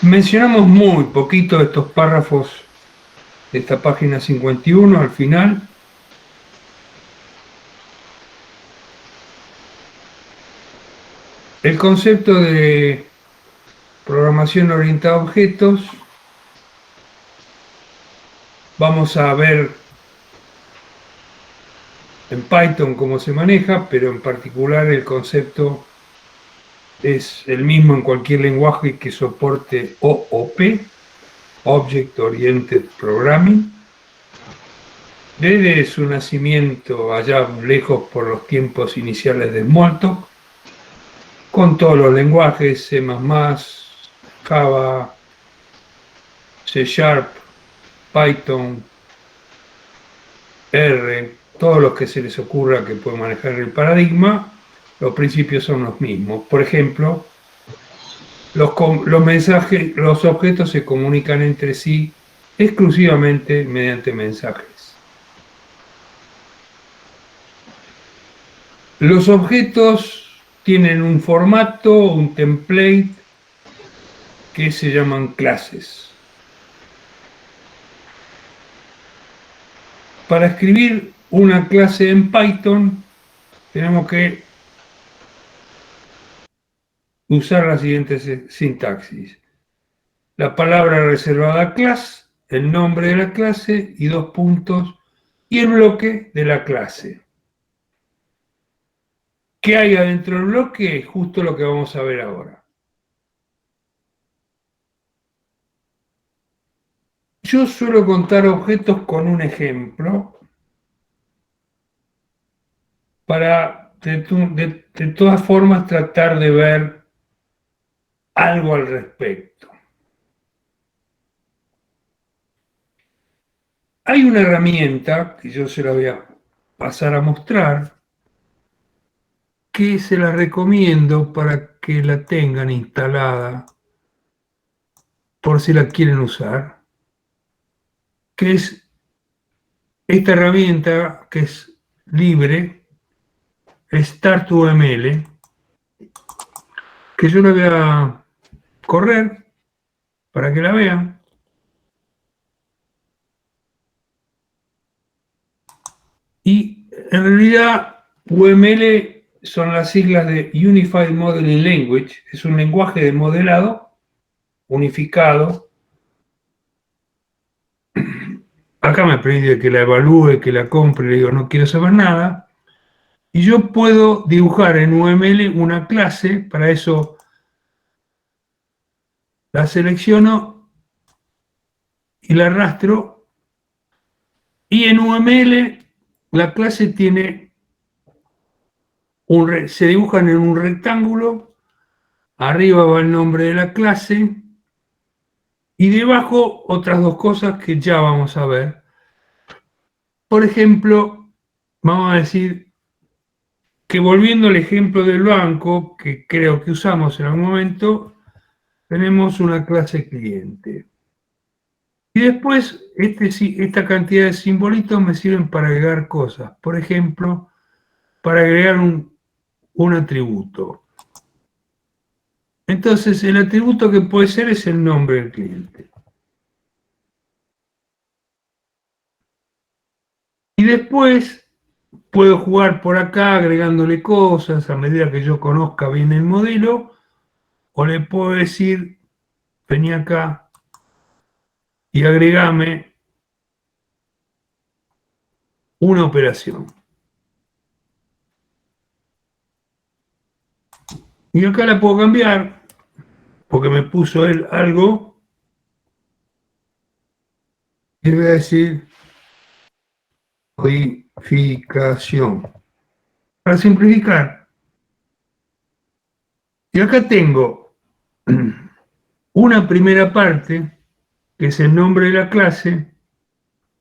Mencionamos muy poquito estos párrafos de esta página 51 al final. El concepto de programación orientada a objetos, vamos a ver en Python cómo se maneja, pero en particular el concepto es el mismo en cualquier lenguaje que soporte OOP, Object Oriented Programming. Desde su nacimiento allá lejos por los tiempos iniciales de Smalltalk, con todos los lenguajes C++, Java, C Sharp, Python, R, todos los que se les ocurra que pueden manejar el paradigma, los principios son los mismos. Por ejemplo, los mensajes, los objetos se comunican entre sí exclusivamente mediante mensajes. Los objetos tienen un formato, un template, que se llaman clases. Para escribir una clase en Python, tenemos que usar la siguiente sintaxis. La palabra reservada class, el nombre de la clase y dos puntos, y el bloque de la clase. ¿Qué hay adentro del bloque? Justo lo que vamos a ver ahora. Yo suelo contar objetos con un ejemplo para de todas formas tratar de ver algo al respecto. Hay una herramienta que yo se la voy a pasar a mostrar, que se la recomiendo para que la tengan instalada por si la quieren usar, que es esta herramienta que es libre, Start2ML, que yo la voy a correr para que la vean. Y en realidad UML son las siglas de Unified Modeling Language, es un lenguaje de modelado unificado. Acá me pide que la evalúe, que la compre, le digo no quiero saber nada. Y yo puedo dibujar en UML una clase, para eso la selecciono y la arrastro. Y en UML la clase tiene se dibujan en un rectángulo, arriba va el nombre de la clase y debajo otras dos cosas que ya vamos a ver. Por ejemplo, vamos a decir que volviendo al ejemplo del banco, que creo que usamos en algún momento, tenemos una clase cliente. Y después esta cantidad de simbolitos me sirven para agregar cosas. Por ejemplo, para agregar un atributo. Entonces, el atributo que puede ser es el nombre del cliente. Y después puedo jugar por acá agregándole cosas a medida que yo conozca bien el modelo, o le puedo decir, vení acá y agregame una operación. Y acá la puedo cambiar, porque me puso él algo, y le voy a decir codificación. Para simplificar. Y acá tengo una primera parte, que es el nombre de la clase,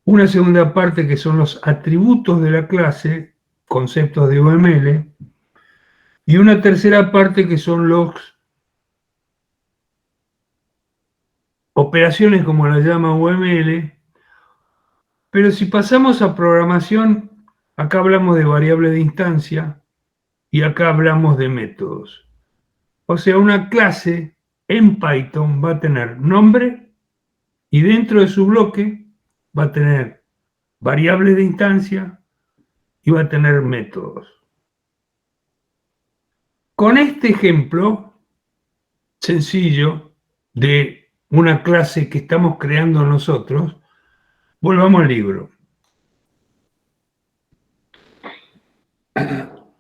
una segunda parte que son los atributos de la clase, conceptos de UML, y una tercera parte que son las operaciones como la llama UML, pero si pasamos a programación, acá hablamos de variable de instancia y acá hablamos de métodos. O sea, una clase en Python va a tener nombre y dentro de su bloque va a tener variables de instancia y va a tener métodos. Con este ejemplo sencillo de una clase que estamos creando nosotros, volvamos al libro.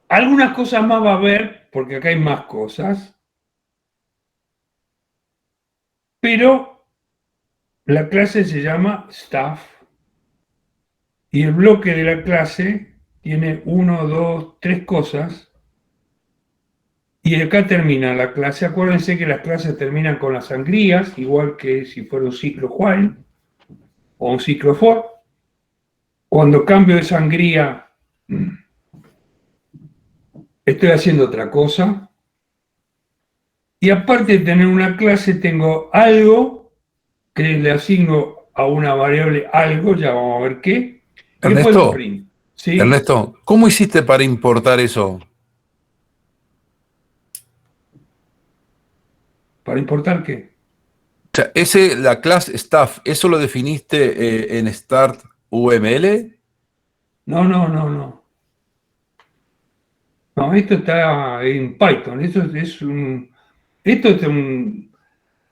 Algunas cosas más va a haber, porque acá hay más cosas, pero la clase se llama staff y el bloque de la clase tiene 1, 2, 3 cosas y acá termina la clase. Acuérdense que las clases terminan con las sangrías, igual que si fuera un ciclo while o un ciclo for. Cuando cambio de sangría, estoy haciendo otra cosa. Y aparte de tener una clase, tengo algo que le asigno a una variable algo, ya vamos a ver qué, y después un Ernesto, print. ¿Sí? Ernesto, ¿cómo hiciste para importar eso? ¿Para importar qué? O sea, la clase staff, ¿eso lo definiste en Start UML? No, no, no, no. No, esto está en Python. Esto es el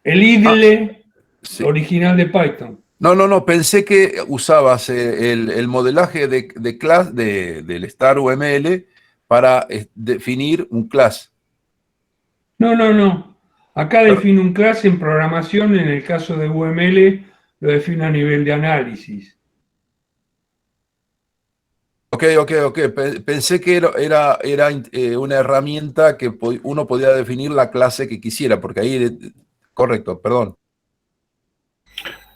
Ah, IDLE sí. original de Python. No, no, no, pensé que usabas el modelaje de class del Star UML para definir un class. No, no, no. Acá Pero- defino un clase en programación, en el caso de UML lo defino a nivel de análisis. ok, ok, ok. Pensé que era una herramienta que uno podía definir la clase que quisiera, porque ahí, correcto, perdón.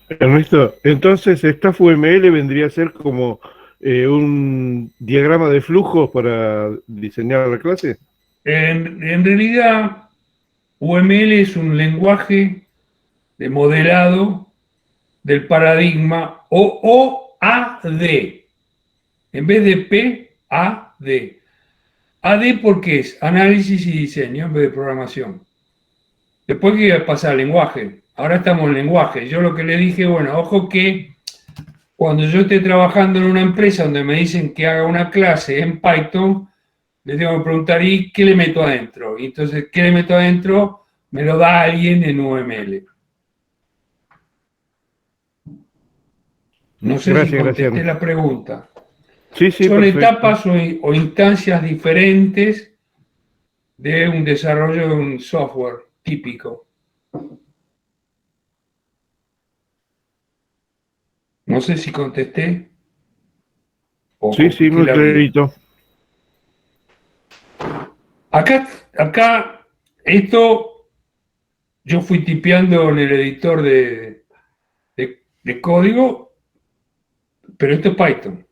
Ernesto, entonces esta FUML vendría a ser como un diagrama de flujos para diseñar la clase. En realidad, UML es un lenguaje de modelado del paradigma OAD. En vez de P, A, D. AD porque es análisis y diseño en vez de programación. Después que pasar al lenguaje. Ahora estamos en lenguaje. Yo lo que le dije, bueno, ojo que cuando yo esté trabajando en una empresa donde me dicen que haga una clase en Python, le tengo que preguntar, ¿y qué le meto adentro? Y entonces, ¿qué le meto adentro? Me lo da alguien en UML. No sé si Gracias, contesté Graciano. la pregunta. Sí, sí, Son perfecto. etapas o instancias diferentes de un desarrollo de un software típico. No sé si contesté o Sí, sí, compliqué muy la vida. clarito. Acá, esto yo fui tipeando en el editor de código, pero esto es Python.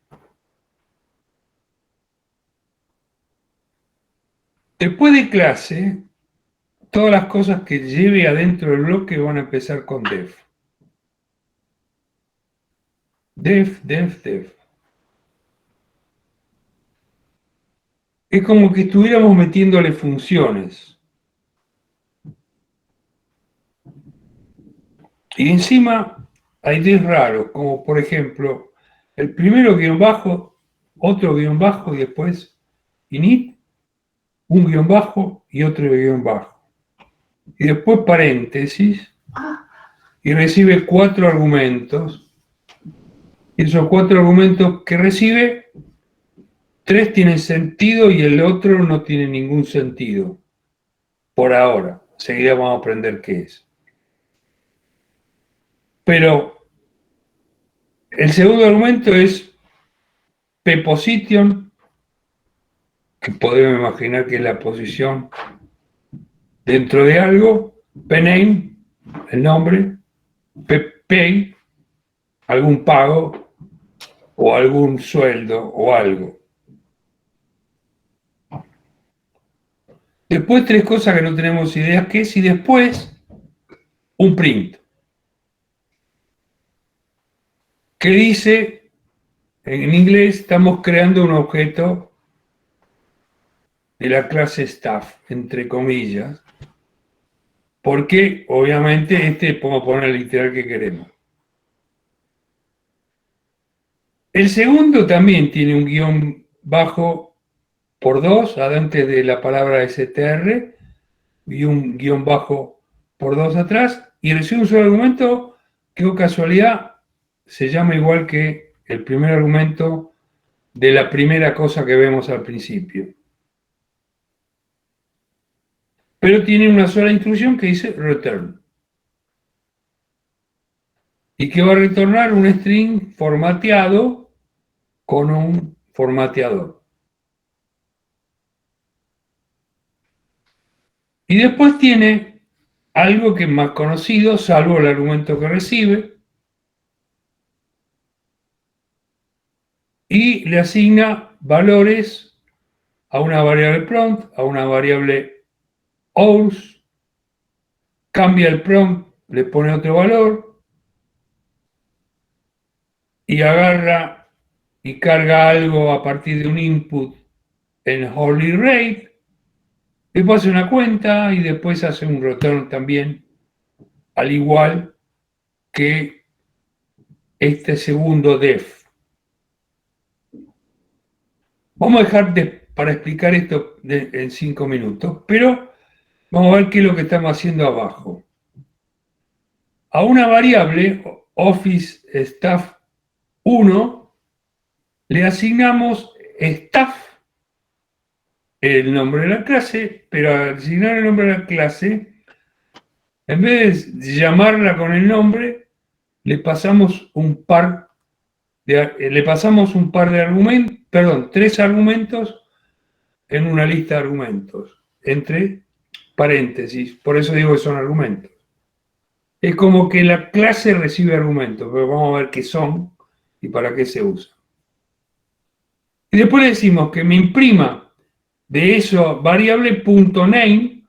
Después de clase, todas las cosas que lleve adentro del bloque van a empezar con def. Def, def, def. Es como que estuviéramos metiéndole funciones. Y encima hay def raros, como por ejemplo, el primero guión bajo, otro guión bajo y después init, un guión bajo y otro guión bajo. Y después paréntesis y recibe 4 argumentos. Y esos 4 argumentos que recibe, 3 tienen sentido y el otro no tiene ningún sentido. Por ahora. Enseguida vamos a aprender qué es. Pero el segundo argumento es p-position, que podemos imaginar que es la posición dentro de algo, p-name, el nombre, p-pay, algún pago o algún sueldo o algo. Después 3 cosas que no tenemos idea qué es y después un print que dice, en inglés estamos creando un objeto de la clase staff, entre comillas, porque obviamente podemos poner el literal que queremos. El segundo también tiene un guión bajo por 2, antes de la palabra str, y un guión bajo por 2 atrás, y recibe un solo argumento que, o casualidad, se llama igual que el primer argumento de la primera cosa que vemos al principio. Pero tiene una sola instrucción que dice return. Y que va a retornar un string formateado con un formateador. Y después tiene algo que es más conocido, salvo el argumento que recibe, y le asigna valores a una variable prompt, a una variable OUS, cambia el prompt, le pone otro valor y agarra y carga algo a partir de un input en holy rate, después hace una cuenta y después hace un return también, al igual que este segundo def. Vamos a dejar para explicar esto en 5 minutos, pero vamos a ver qué es lo que estamos haciendo abajo. A una variable, Office Staff 1, le asignamos staff, el nombre de la clase, pero al asignar el nombre de la clase, en vez de llamarla con el nombre, le pasamos un par de argumentos, perdón, 3 argumentos en una lista de argumentos, entre paréntesis, por eso digo que son argumentos. Es como que la clase recibe argumentos, pero vamos a ver qué son y para qué se usan. Y después le decimos que me imprima de eso variable .name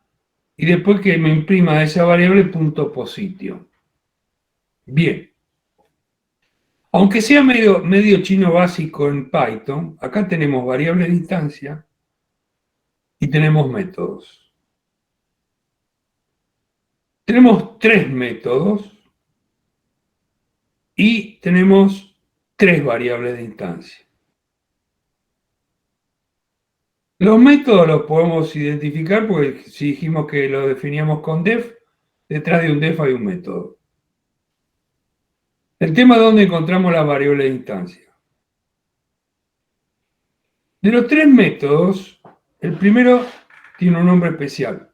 y después que me imprima de esa variable .position. Bien. Aunque sea medio chino básico en Python, acá tenemos variables de instancia y tenemos métodos. Tenemos 3 métodos y tenemos 3 variables de instancia. Los métodos los podemos identificar porque si dijimos que lo definíamos con def, detrás de un def hay un método. El tema es dónde encontramos la variable de instancia. De los 3 métodos, el primero tiene un nombre especial.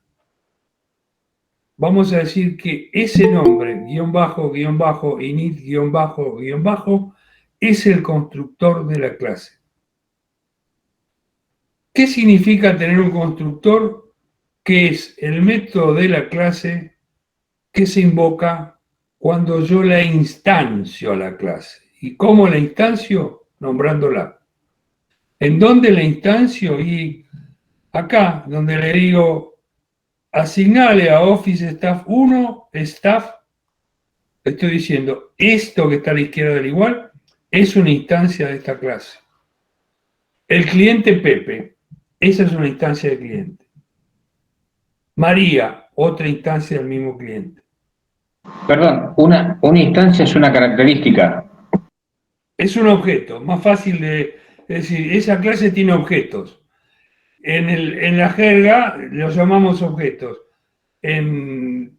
Vamos a decir que ese nombre, guión bajo, init, guión bajo, es el constructor de la clase. ¿Qué significa tener un constructor? Que es el método de la clase que se invoca cuando yo la instancio a la clase. ¿Y cómo la instancio? Nombrándola. ¿En dónde la instancio? Y acá, donde le digo, asignale a Office Staff 1, Staff, estoy diciendo, esto que está a la izquierda del igual, es una instancia de esta clase. El cliente Pepe, esa es una instancia de cliente. María, otra instancia del mismo cliente. Perdón, una instancia es una característica. Es un objeto, más fácil de decir, esa clase tiene objetos. En la jerga los llamamos objetos. En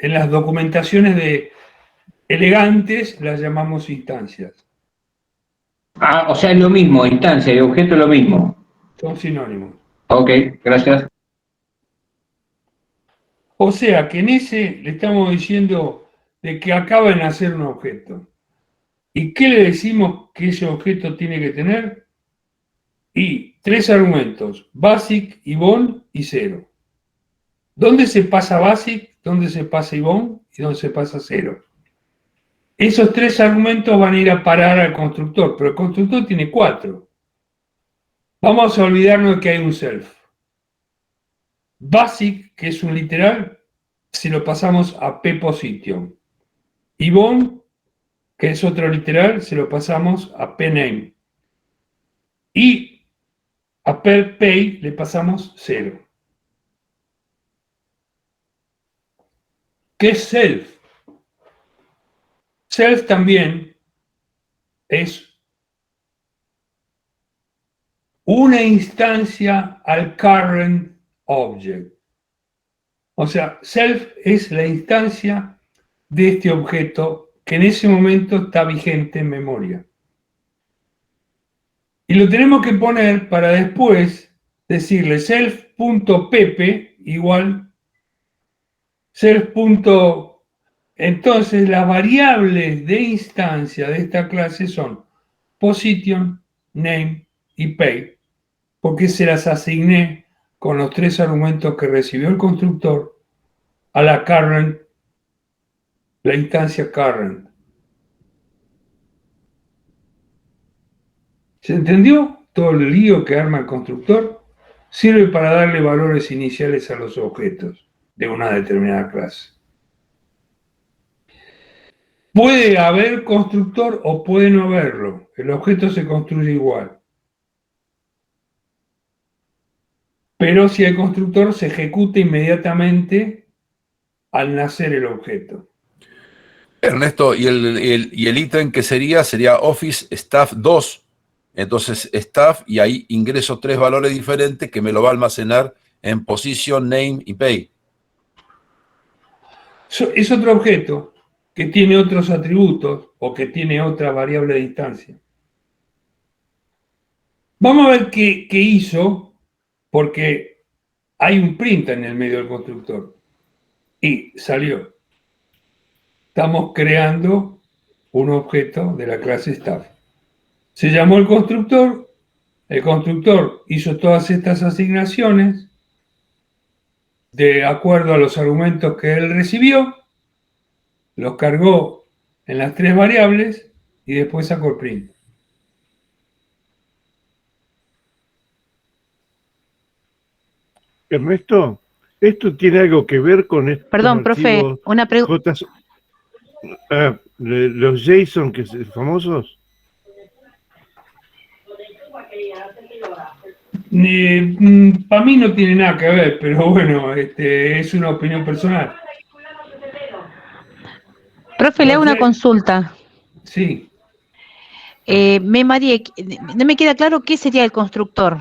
las documentaciones elegantes las llamamos instancias. Ah, o sea, es lo mismo, instancia y objeto es lo mismo. Son sinónimos. Ok, gracias. O sea que en ese le estamos diciendo de que acaba de nacer un objeto. ¿Y qué le decimos que ese objeto tiene que tener? Y 3 argumentos, basic, Ibon y 0. ¿Dónde se pasa basic? ¿Dónde se pasa Ibon? ¿Y dónde se pasa 0? Esos 3 argumentos van a ir a parar al constructor, pero el constructor tiene 4. Vamos a olvidarnos de que hay un self. Basic, que es un literal, se lo pasamos a p-position. Ibon, que es otro literal, se lo pasamos a p-name. Y a per pay le pasamos 0. ¿Qué es self? Self también es una instancia al current object. O sea, self es la instancia de este objeto que en ese momento está vigente en memoria. Y lo tenemos que poner para después decirle self.pepe igual self. Entonces las variables de instancia de esta clase son position, name y pay, porque se las asigné con los 3 argumentos que recibió el constructor a la current, la instancia current. ¿Se entendió todo el lío que arma el constructor? Sirve para darle valores iniciales a los objetos de una determinada clase. Puede haber constructor o puede no haberlo. El objeto se construye igual. Pero si hay constructor, se ejecuta inmediatamente al nacer el objeto. Ernesto, ¿y el ítem que sería Office Staff 2? Entonces, Staff, y ahí ingreso 3 valores diferentes que me lo va a almacenar en Position, Name y Pay. Es otro objeto que tiene otros atributos o que tiene otra variable de instancia. Vamos a ver qué hizo, porque hay un print en el medio del constructor. Y salió. Estamos creando un objeto de la clase staff. Se llamó el constructor hizo todas estas asignaciones de acuerdo a los argumentos que él recibió, los cargó en las 3 variables y después sacó el print. Ernesto, ¿esto tiene algo que ver con estos Perdón, profe, archivos una pregunta. los JSON famosos? Para mí no tiene nada que ver, pero bueno, es una opinión personal. Profe, le hago una consulta. Sí. Me mareé, no me queda claro qué sería el constructor.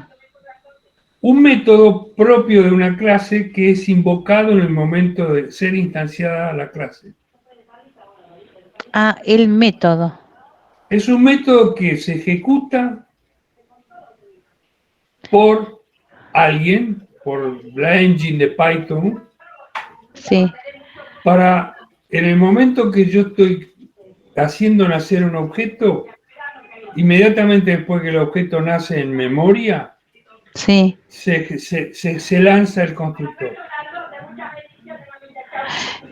Un método propio de una clase que es invocado en el momento de ser instanciada la clase. Ah, el método. Es un método que se ejecuta por alguien, por la engine de Python, Sí. para en el momento que yo estoy haciendo nacer un objeto, inmediatamente después que el objeto nace en memoria, Sí. se lanza el constructor.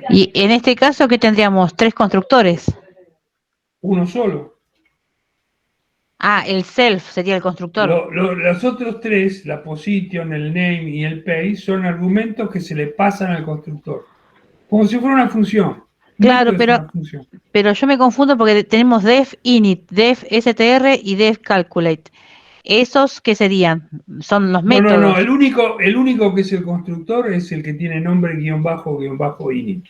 Y en este caso, ¿qué tendríamos? 3 constructores. Uno solo. Ah, el self sería el constructor. Los otros 3, la position, el name y el pay, son argumentos que se le pasan al constructor. Como si fuera una función. Claro, Método es una función. pero yo me confundo porque tenemos def init, def str y def calculate. ¿Esos qué serían? Son los métodos. No, el único que es el constructor es el que tiene nombre guión bajo init.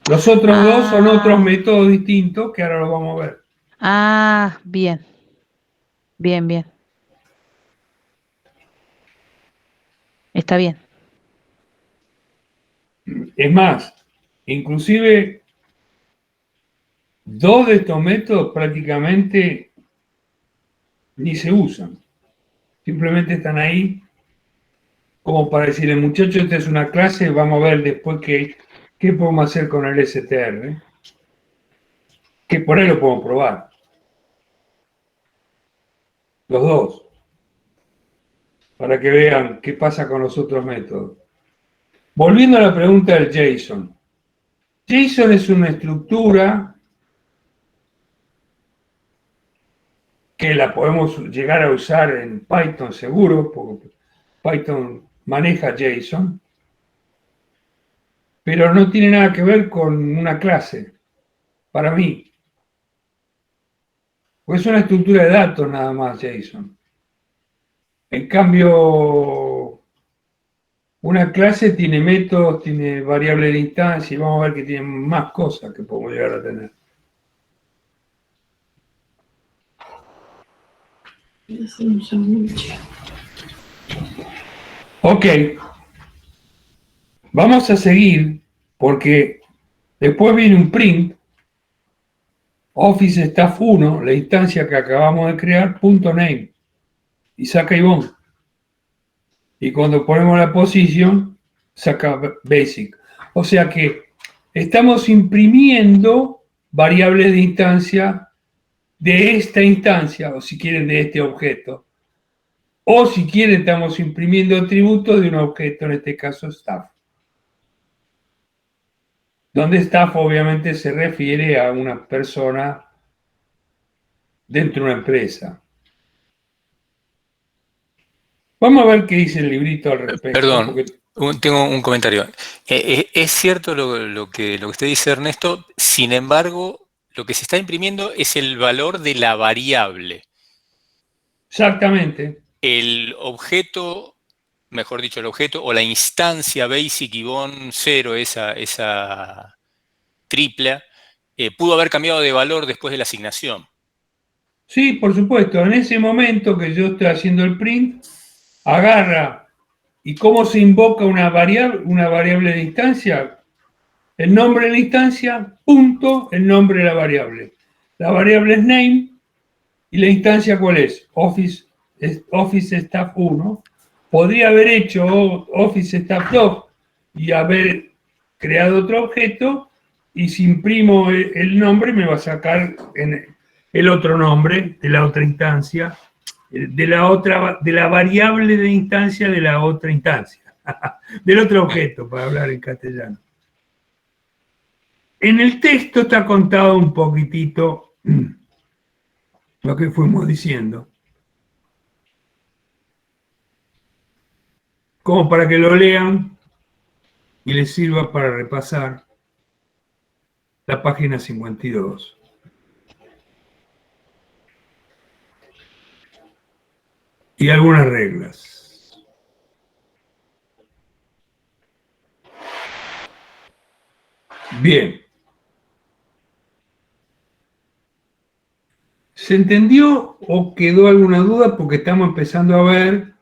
Los otros 2 son otros métodos distintos que ahora los vamos a ver. Ah, bien. Bien. Está bien. Es más, inclusive 2 de estos métodos prácticamente ni se usan. Simplemente están ahí como para decirle, muchachos, esta es una clase, vamos a ver después qué podemos hacer con el str. Que por ahí lo podemos probar. Los 2. Para que vean qué pasa con los otros métodos. Volviendo a la pregunta del JSON. JSON es una estructura que la podemos llegar a usar en Python seguro, porque Python maneja JSON, pero no tiene nada que ver con una clase, para mí. Pues es una estructura de datos nada más JSON. En cambio, Una clase tiene métodos, tiene variable de instancia, y vamos a ver que tiene más cosas que podemos llegar a tener. Ok. Vamos a seguir porque después viene un print, Office Staff 1, la instancia que acabamos de crear, .name, y saca Ivonne. Y cuando ponemos la posición, saca basic. O sea que estamos imprimiendo variables de instancia de esta instancia, o si quieren de este objeto. O si quieren, estamos imprimiendo atributos de un objeto, en este caso staff. Donde staff obviamente se refiere a una persona dentro de una empresa. Vamos a ver qué dice el librito al respecto. Perdón, porque... tengo un comentario. Es cierto lo que usted dice, Ernesto, sin embargo, lo que se está imprimiendo es el valor de la variable. Exactamente. El objeto, mejor dicho, el objeto o la instancia basic Ivonne 0, esa tripla, pudo haber cambiado de valor después de la asignación. Sí, por supuesto. En ese momento que yo estoy haciendo el print, agarra. ¿Y cómo se invoca una variable de instancia? El nombre de la instancia, punto, el nombre de la variable. La variable es name, y la instancia, ¿cuál es? Office Staff 1. Podría haber hecho Office Staff 2 y haber creado otro objeto, y si imprimo el nombre me va a sacar el otro nombre de la otra instancia, de la variable de instancia de la otra instancia, del otro objeto, para hablar en castellano. En el texto está contado un poquitito lo que fuimos diciendo, como para que lo lean y les sirva para repasar la página 52. Y algunas reglas. Bien. ¿Se entendió o quedó alguna duda? Porque estamos empezando a ver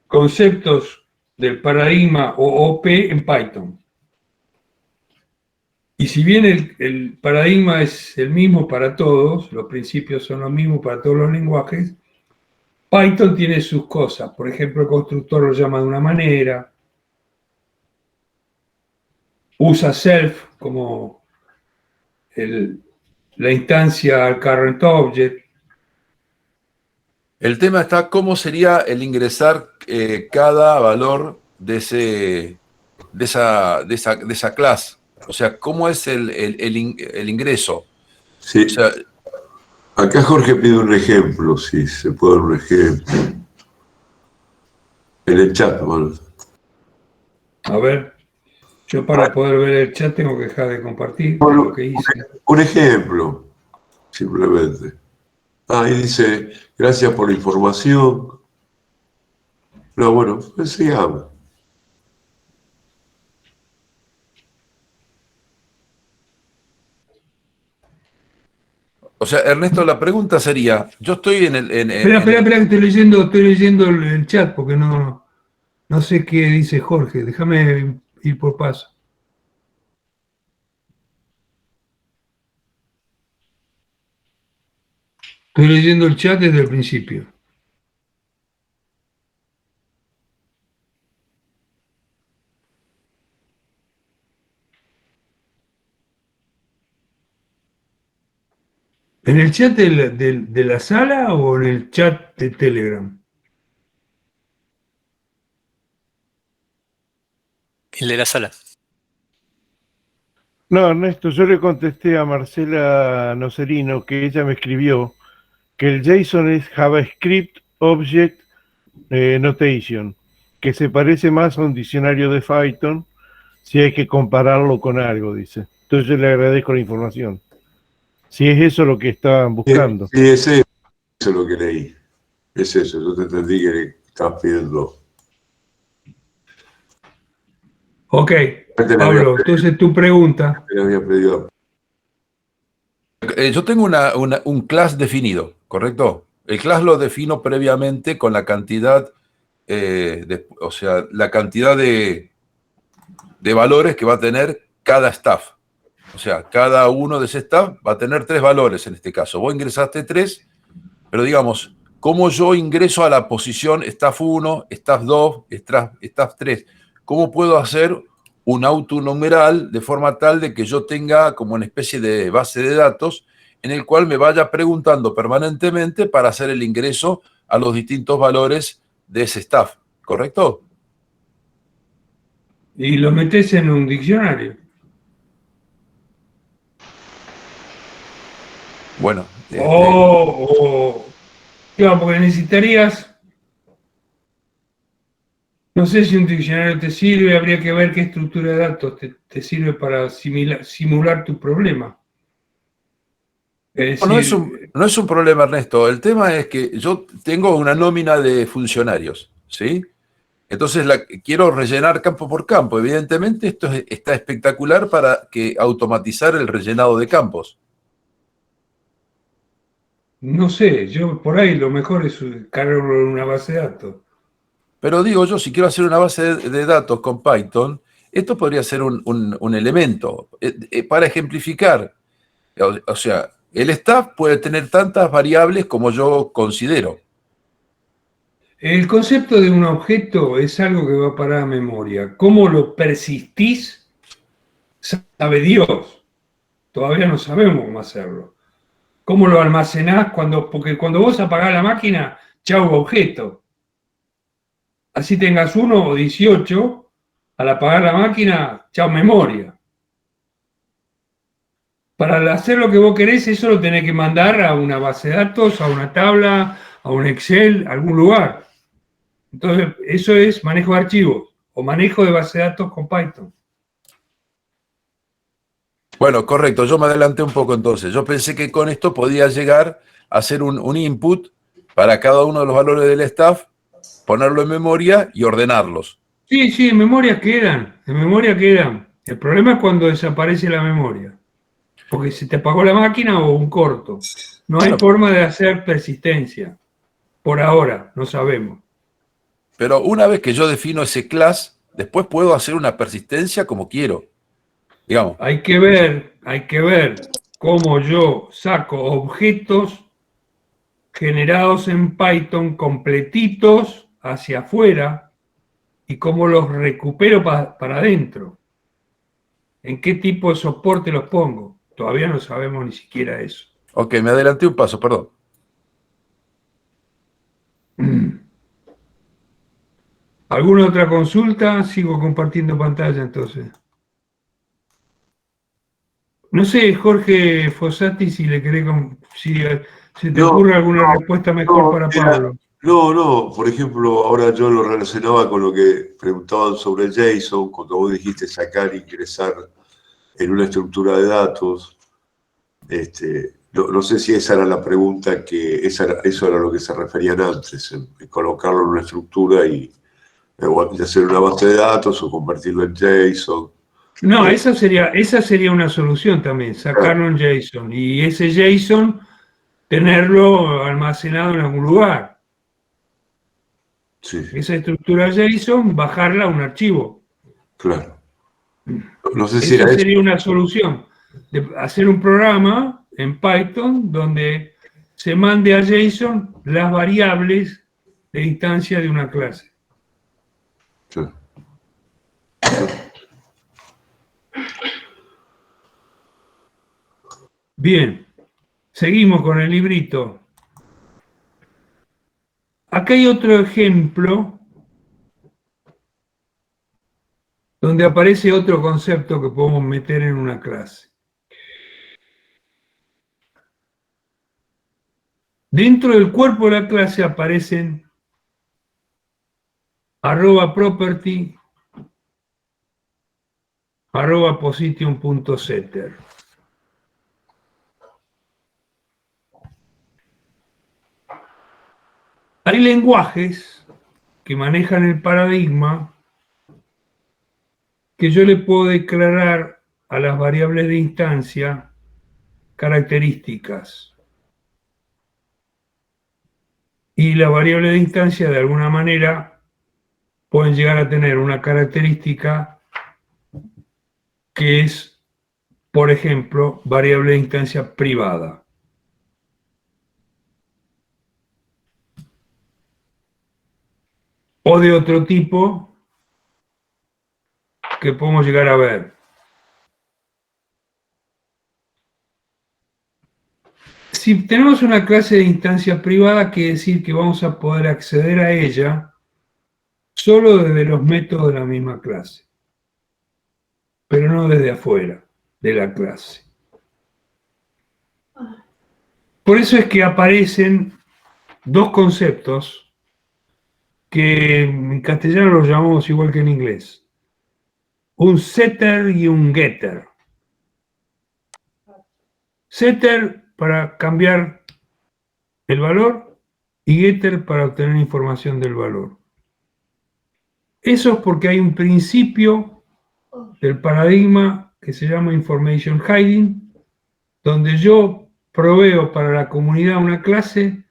conceptos del paradigma OOP en Python. Y si bien el paradigma es el mismo para todos, los principios son los mismos para todos los lenguajes, Python tiene sus cosas. Por ejemplo, el constructor lo llama de una manera, usa self como la instancia al current object. El tema está cómo sería el ingresar cada valor de esa clase. O sea, cómo es el ingreso. Sí. O sea, Acá Jorge pide un ejemplo, si se puede dar un ejemplo. En el chat, bueno. A ver, yo para poder ver el chat tengo que dejar de compartir Bueno, lo que hice. Un ejemplo, simplemente. Ahí dice, gracias por la información. No, bueno, pues sigamos. o sea, Ernesto, la pregunta sería, yo estoy en el... Espera, que estoy leyendo el chat porque no sé qué dice Jorge. Déjame ir por paso. Estoy leyendo el chat desde el principio. ¿En el chat de la sala o en el chat de Telegram? El de la sala. No, Ernesto, yo le contesté a Marcela Nocerino que ella me escribió que el JSON es JavaScript Object Notation, que se parece más a un diccionario de Python si hay que compararlo con algo, dice. Entonces yo le agradezco la información. Si es eso lo que estaban buscando. Sí, eso es lo que leí. Es eso, yo te entendí que le estás pidiendo. Ok, Antes Pablo, entonces tu pregunta. le había pedido. Yo tengo un class definido, ¿correcto? El class lo defino previamente con la cantidad, o sea, la cantidad de valores que va a tener cada staff. O sea, cada uno de ese staff va a tener 3 valores en este caso. Vos ingresaste 3, pero digamos, ¿cómo yo ingreso a la posición staff 1, staff 2, staff 3? ¿Cómo puedo hacer un autonumeral de forma tal de que yo tenga como una especie de base de datos en el cual me vaya preguntando permanentemente para hacer el ingreso a los distintos valores de ese staff? ¿Correcto? Y lo metes en un diccionario. Bueno, Claro, porque necesitarías, no sé si un diccionario te sirve, habría que ver qué estructura de datos te sirve para simular tu problema. Es no, decir, no es un problema, Ernesto. El tema es que yo tengo una nómina de funcionarios, ¿sí? Entonces quiero rellenar campo por campo. Evidentemente esto está espectacular para automatizar el rellenado de campos. no sé, yo por ahí lo mejor es cargarlo en una base de datos. Pero digo yo, si quiero hacer una base de datos con Python, esto podría ser un elemento. Para ejemplificar, o sea, el staff puede tener tantas variables como yo considero. El concepto de un objeto es algo que va a parar a memoria. ¿Cómo lo persistís? Sabe Dios. Todavía no sabemos cómo hacerlo. ¿Cómo lo almacenás? Porque cuando vos apagás la máquina, chau objeto. Así tengas 1 o 18, al apagar la máquina, chau memoria. Para hacer lo que vos querés, eso lo tenés que mandar a una base de datos, a una tabla, a un Excel, a algún lugar. Entonces, eso es manejo de archivos o manejo de base de datos con Python. Bueno, correcto, yo me adelanté un poco entonces. Yo pensé que con esto podía llegar a hacer un input para cada uno de los valores del staff, ponerlo en memoria y ordenarlos. Sí, sí, en memoria quedan, en memoria quedan. El problema es cuando desaparece la memoria, porque se te apagó la máquina o un corto. No hay Bueno, forma de hacer persistencia. Por ahora, no sabemos. pero una vez que yo defino ese class, después puedo hacer una persistencia como quiero. Digamos, Hay que ver cómo yo saco objetos generados en Python completitos hacia afuera y cómo los recupero para adentro. ¿En qué tipo de soporte los pongo? Todavía no sabemos ni siquiera eso. ok, me adelanté un paso, perdón. ¿Alguna otra consulta? Sigo compartiendo pantalla entonces. No sé, Jorge Fossati, si le querés, si se te No, ocurre alguna respuesta mejor no, para Pablo. no, por ejemplo, ahora yo lo relacionaba con lo que preguntaban sobre JSON, cuando vos dijiste sacar e ingresar en una estructura de datos. No sé si esa era la pregunta, eso era lo que se referían antes, en colocarlo en una estructura y hacer una base de datos o convertirlo en JSON. No, Eh, esa sería una solución también, sacarlo en JSON y ese JSON tenerlo almacenado en algún lugar. sí, Esa estructura JSON, bajarla a un archivo. claro. No sé si Eso era eso. sería una solución, de hacer un programa en Python donde se mande a JSON las variables de instancia de una clase. Claro. Bien, seguimos con el librito. Acá hay otro ejemplo donde aparece otro concepto que podemos meter en una clase. Dentro del cuerpo de la clase aparecen @property, @position.setter. Hay lenguajes que manejan el paradigma que yo le puedo declarar a las variables de instancia características. Y las variables de instancia, de alguna manera, pueden llegar a tener una característica que es, por ejemplo, variable de instancia privada. O de otro tipo que podemos llegar a ver. Si tenemos una clase de instancia privada, quiere decir que vamos a poder acceder a ella solo desde los métodos de la misma clase, pero no desde afuera de la clase. Por eso es que aparecen dos conceptos que en castellano los llamamos igual que en inglés. Un setter y un getter. Setter para cambiar el valor y getter para obtener información del valor. Eso es porque hay un principio del paradigma que se llama information hiding, donde yo proveo para la comunidad una clase,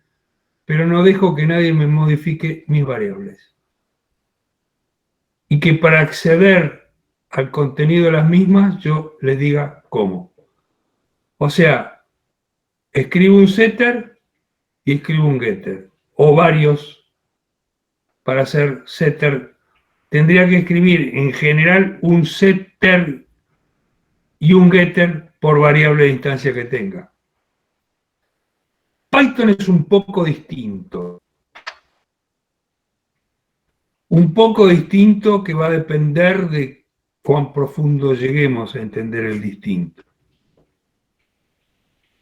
pero no dejo que nadie me modifique mis variables. Y que para acceder al contenido de las mismas, yo les diga cómo. O sea, escribo un setter y escribo un getter, o varios para hacer setter. Tendría que escribir en general un setter y un getter por variable de instancia que tenga. Python es un poco distinto. Un poco distinto que va a depender de cuán profundo lleguemos a entender el distinto.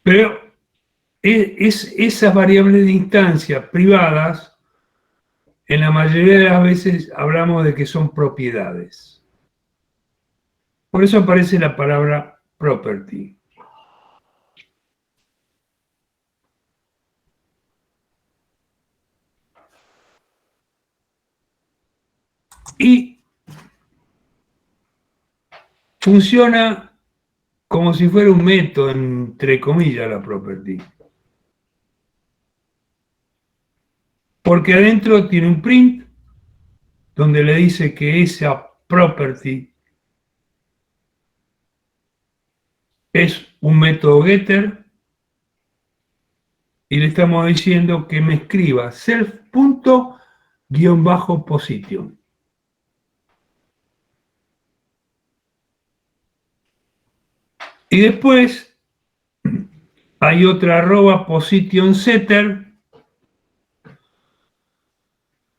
Pero esas variables de instancia privadas, en la mayoría de las veces hablamos de que son propiedades. Por eso aparece la palabra property. Y funciona como si fuera un método, entre comillas, la property. Porque adentro tiene un print donde le dice que esa property es un método getter y le estamos diciendo que me escriba self._position. Y después hay otra arroba position setter,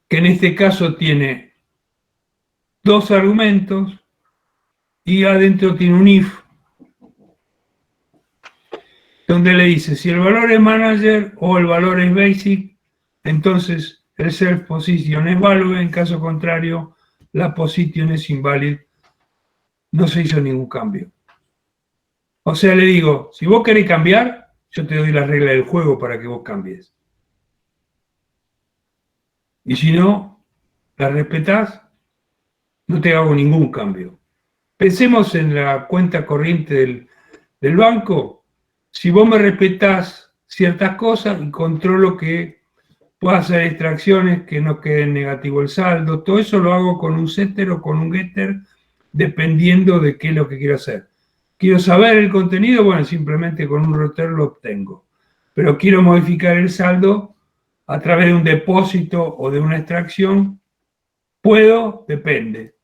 que en este caso tiene dos argumentos y adentro tiene un if, donde le dice si el valor es manager o el valor es basic, entonces el self position es value, en caso contrario la position es invalid, no se hizo ningún cambio. O sea, le digo, si vos querés cambiar, yo te doy la regla del juego para que vos cambies. Y si no, la respetás, no te hago ningún cambio. Pensemos en la cuenta corriente del banco. Si vos me respetás ciertas cosas y controlo que pueda hacer extracciones, que no quede en negativo el saldo, todo eso lo hago con un setter o con un getter, dependiendo de qué es lo que quiero hacer. Quiero saber el contenido, bueno, simplemente con un return lo obtengo. Pero quiero modificar el saldo a través de un depósito o de una extracción. ¿Puedo? Depende.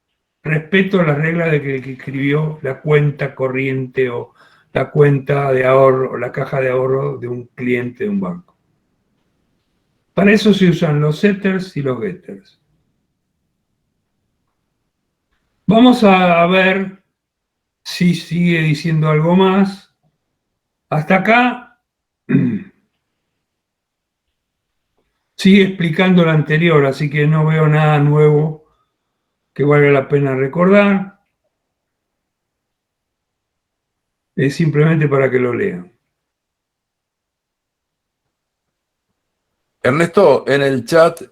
Respeto las reglas de que el que escribió la cuenta corriente o la cuenta de ahorro o la caja de ahorro de un cliente de un banco. Para eso se usan los setters y los getters. Vamos a ver si sigue diciendo algo más. Hasta acá sigue explicando lo anterior, así que no veo nada nuevo que valga la pena recordar. Es simplemente para que lo lean. Ernesto, en el chat,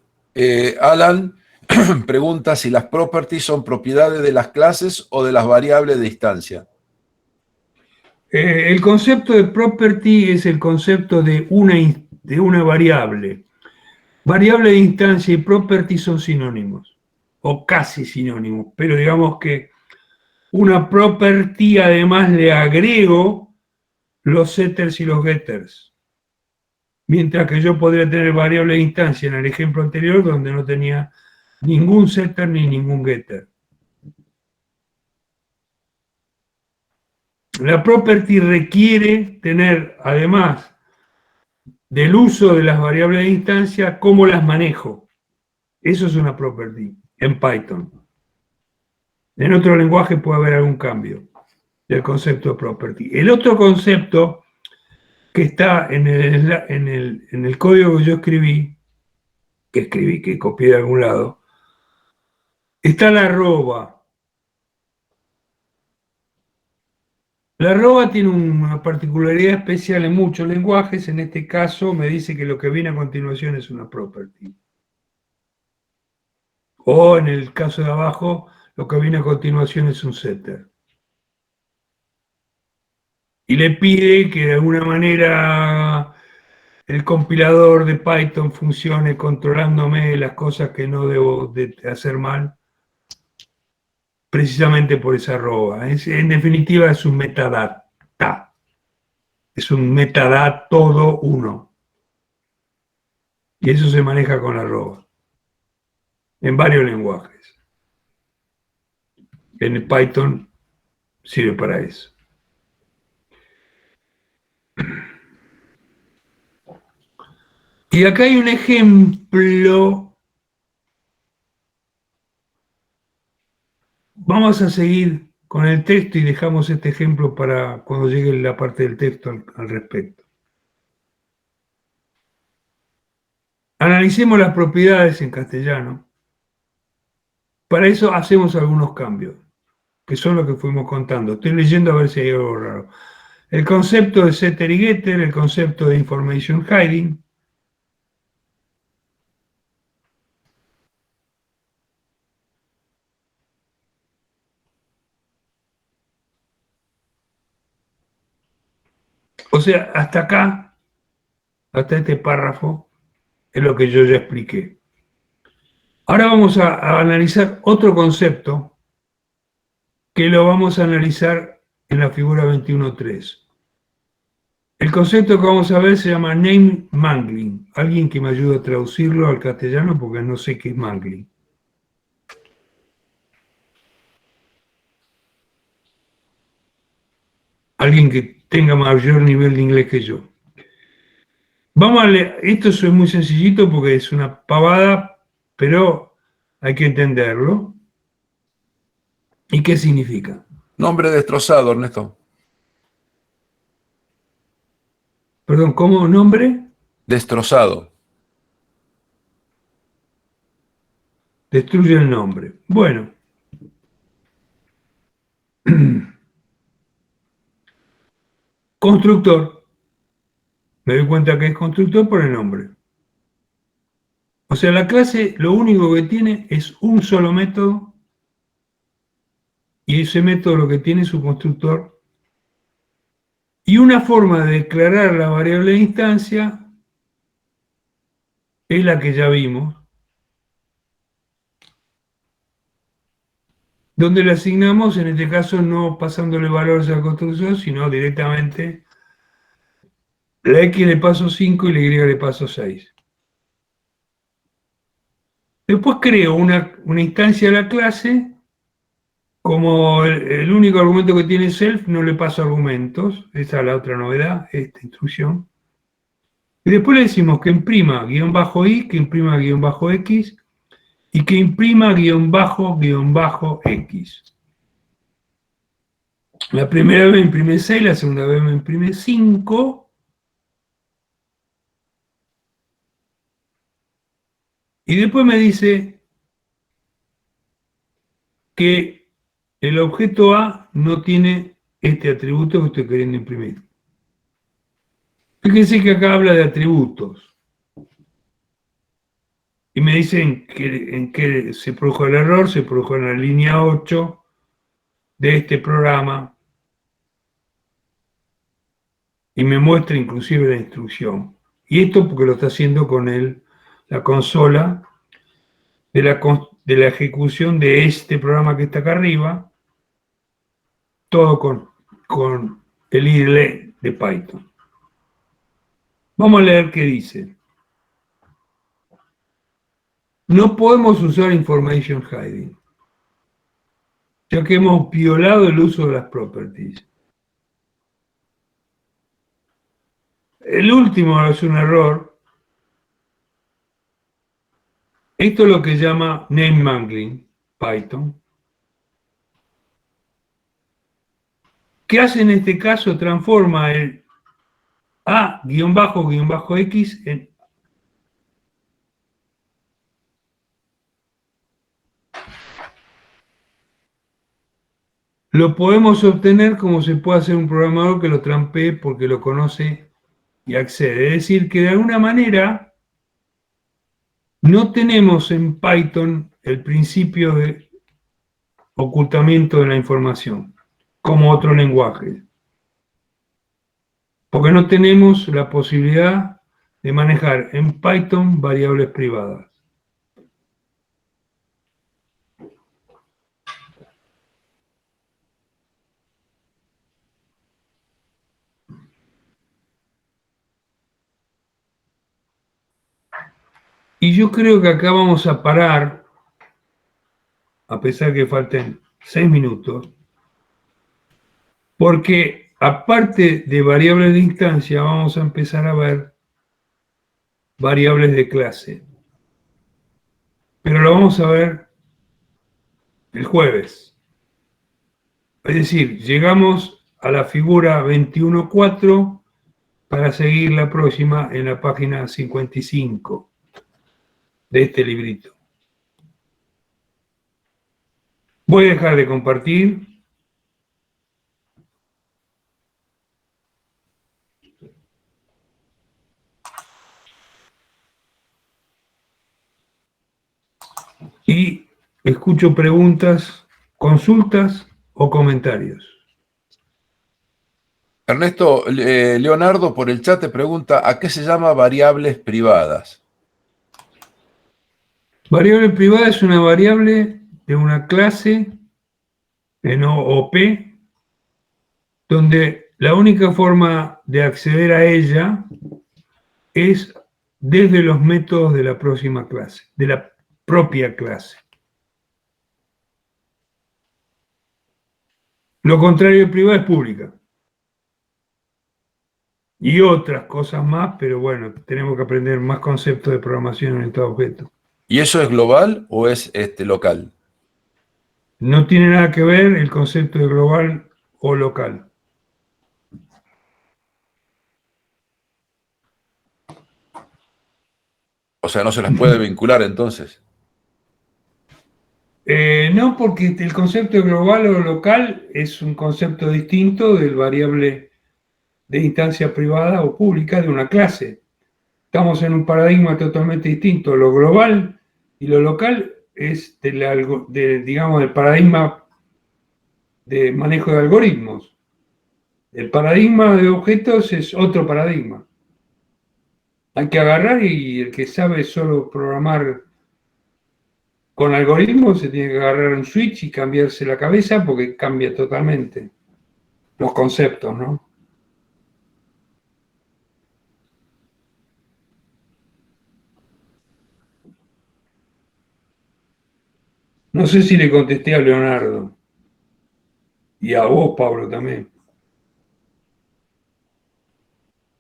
Alan pregunta si las properties son propiedades de las clases o de las variables de instancia. El concepto de property es el concepto de una variable. Variable de instancia y property son sinónimos, o casi sinónimos, pero digamos que una property además le agrego los setters y los getters. Mientras que yo podría tener variable de instancia en el ejemplo anterior donde no tenía ningún setter ni ningún getter. La property requiere tener, además del uso de las variables de instancia, cómo las manejo. Eso es una property en Python. En otro lenguaje puede haber algún cambio del concepto de property. El otro concepto que está en el código que yo que copié de algún lado, está la arroba. La arroba tiene una particularidad especial en muchos lenguajes. En este caso me dice que lo que viene a continuación es una property. O en el caso de abajo, lo que viene a continuación es un setter. Y le pide que de alguna manera el compilador de Python funcione controlándome las cosas que no debo de hacer mal, precisamente por esa arroba. En definitiva es un metadata. Es un metadata todo uno. Y eso se maneja con la arroba. En varios lenguajes. En el Python sirve para eso. Y acá hay un ejemplo. Vamos a seguir con el texto y dejamos este ejemplo para cuando llegue la parte del texto al respecto. Analicemos las propiedades en castellano. Para eso hacemos algunos cambios, que son los que fuimos contando. Estoy leyendo a ver si hay algo raro. El concepto de setter y getter, el concepto de information hiding. O sea, hasta acá, hasta este párrafo, es lo que yo ya expliqué. Ahora vamos a analizar otro concepto que lo vamos a analizar en la figura 21.3. El concepto que vamos a ver se llama name mangling. Alguien que me ayude a traducirlo al castellano porque no sé qué es mangling. Alguien que tenga mayor nivel de inglés que yo. Vamos a leer, esto es muy sencillito porque es una pavada, pero hay que entenderlo. ¿Y qué significa? Nombre destrozado, Ernesto. Perdón, ¿cómo nombre? Destrozado. Destruye el nombre. Bueno. Constructor. Me doy cuenta que es constructor por el nombre. O sea, la clase lo único que tiene es un solo método y ese método lo que tiene es su constructor. Y una forma de declarar la variable de instancia es la que ya vimos, donde le asignamos, en este caso, no pasándole valores a la construcción, sino directamente la X le paso 5 y la Y le paso 6. Después creo una instancia de la clase, como el único argumento que tiene self, no le paso argumentos, esa es la otra novedad, esta instrucción. Y después le decimos que imprima -i, que imprima -x, y que imprima --x. La primera vez me imprime 6, la segunda vez me imprime 5. Y después me dice que el objeto A no tiene este atributo que estoy queriendo imprimir. Fíjense que acá habla de atributos. y me dicen en qué se produjo el error. Se produjo en la línea 8 de este programa y me muestra inclusive la instrucción. Y esto porque lo está haciendo con la consola de la ejecución de este programa que está acá arriba, todo con el IDLE de Python. Vamos a leer qué dice. No podemos usar information hiding, ya que hemos violado el uso de las properties. El último es un error. Esto es lo que llama name mangling Python. ¿Qué hace en este caso? Transforma el A-X en lo podemos obtener como se puede hacer un programador que lo trampee porque lo conoce y accede. Es decir, que de alguna manera no tenemos en Python el principio de ocultamiento de la información, como otro lenguaje. Porque no tenemos la posibilidad de manejar en Python variables privadas. Y yo creo que acá vamos a parar, a pesar que falten 6 minutos, porque aparte de variables de instancia, vamos a empezar a ver variables de clase. Pero lo vamos a ver el jueves. Es decir, llegamos a la figura 21.4 para seguir la próxima en la página 55 de este librito. Voy a dejar de compartir. Y escucho preguntas, consultas o comentarios. Ernesto, Leonardo por el chat te pregunta, ¿a qué se llama variables privadas? Variable privada es una variable de una clase en OOP, donde la única forma de acceder a ella es desde los métodos de la próxima clase, de la propia clase. Lo contrario de privada es pública. Y otras cosas más, pero bueno, tenemos que aprender más conceptos de programación orientada a objetos. ¿Y eso es global o es local? No tiene nada que ver el concepto de global o local. O sea, no se las puede vincular entonces. No, porque el concepto de global o local es un concepto distinto del variable de instancia privada o pública de una clase. Estamos en un paradigma totalmente distinto. Lo global y lo local es digamos, del paradigma de manejo de algoritmos. El paradigma de objetos es otro paradigma. Hay que agarrar y el que sabe solo programar con algoritmos se tiene que agarrar un switch y cambiarse la cabeza porque cambia totalmente los conceptos, ¿no? No sé si le contesté a Leonardo. Y a vos, Pablo, también.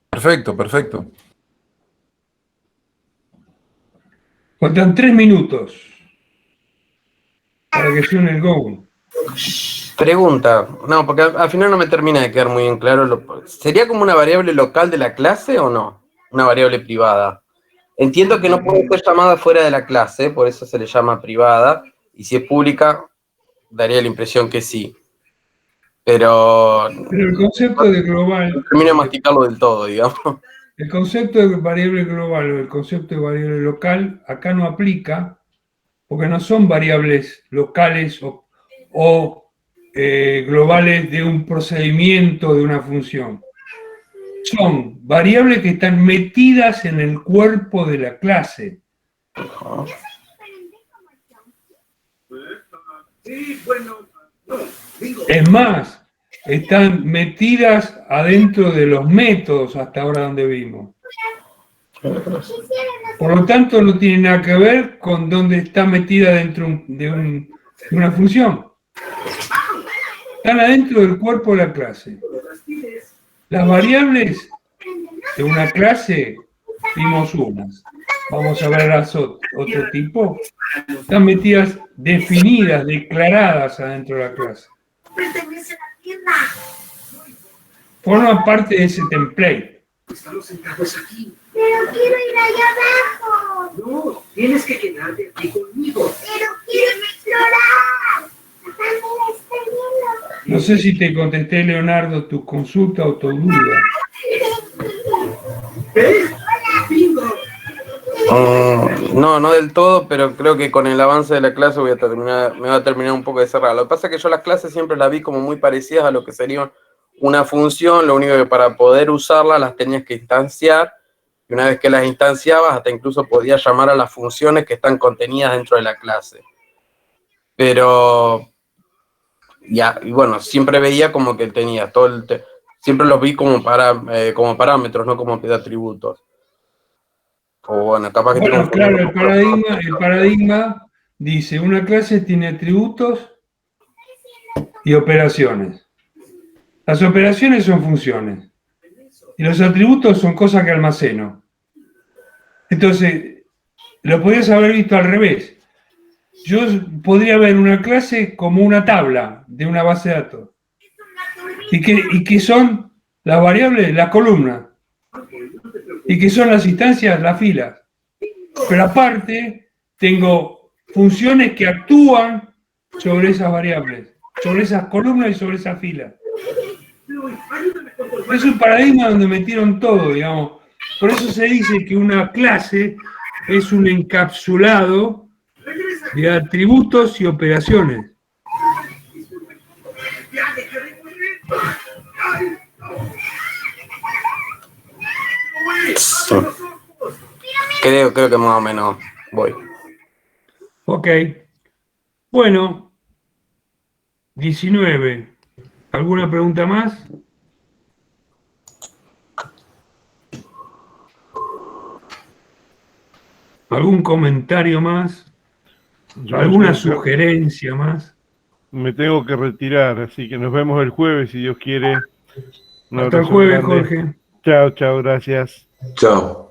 Perfecto, perfecto. Faltan 3 minutos para que suene el gong. Pregunta, no, porque al final no me termina de quedar muy bien claro. ¿Sería como una variable local de la clase o no? Una variable privada. Entiendo que no puede ser llamada fuera de la clase, por eso se le llama privada, y si es pública, daría la impresión que sí. Pero el concepto de global... no termino de masticarlo del todo, digamos. El concepto de variable global o el concepto de variable local acá no aplica porque no son variables locales o globales de un procedimiento, de una función. Son variables que están metidas en el cuerpo de la clase. Es más, están metidas adentro de los métodos hasta ahora donde vimos. Por lo tanto, no tiene nada que ver con dónde está metida dentro de una función. Están adentro del cuerpo de la clase. Las variables de una clase, vimos unas. Vamos a ver las otro tipo. Están metidas, definidas, declaradas adentro de la clase. Forman parte de ese template. Estamos sentados aquí. Pero quiero ir allá abajo. No, tienes que quedarte aquí conmigo. Pero quiero explorar. Papá me está viendo. No sé si te contesté, Leonardo, tu consulta o tu duda. ¿Ves? Bingo. No del todo, pero creo que con el avance de la clase me va a terminar un poco de cerrar. Lo que pasa es que yo las clases siempre las vi como muy parecidas a lo que sería una función, lo único que para poder usarla las tenías que instanciar, y una vez que las instanciabas, hasta incluso podías llamar a las funciones que están contenidas dentro de la clase. Pero, ya, y bueno, siempre veía como que tenía siempre los vi como parámetros, no como atributos. O bueno, capaz que Bueno, claro, el paradigma dice, una clase tiene atributos y operaciones. Las operaciones son funciones. Y los atributos son cosas que almaceno. Entonces, lo podrías haber visto al revés. Yo podría ver una clase como una tabla de una base de datos. ¿Y qué son las variables? Las columnas. ¿Y qué son las instancias? Las filas. Pero aparte, tengo funciones que actúan sobre esas variables, sobre esas columnas y sobre esas filas. Es un paradigma donde metieron todo, digamos. Por eso se dice que una clase es un encapsulado de atributos y operaciones. Creo que más o menos voy. Ok. Bueno, 19. ¿Alguna pregunta más? ¿Algún comentario más? ¿Alguna sugerencia más? Me tengo que retirar, así que nos vemos el jueves, si Dios quiere. Un Hasta el abrazo jueves, grande. Jorge. Chao, gracias. Chao.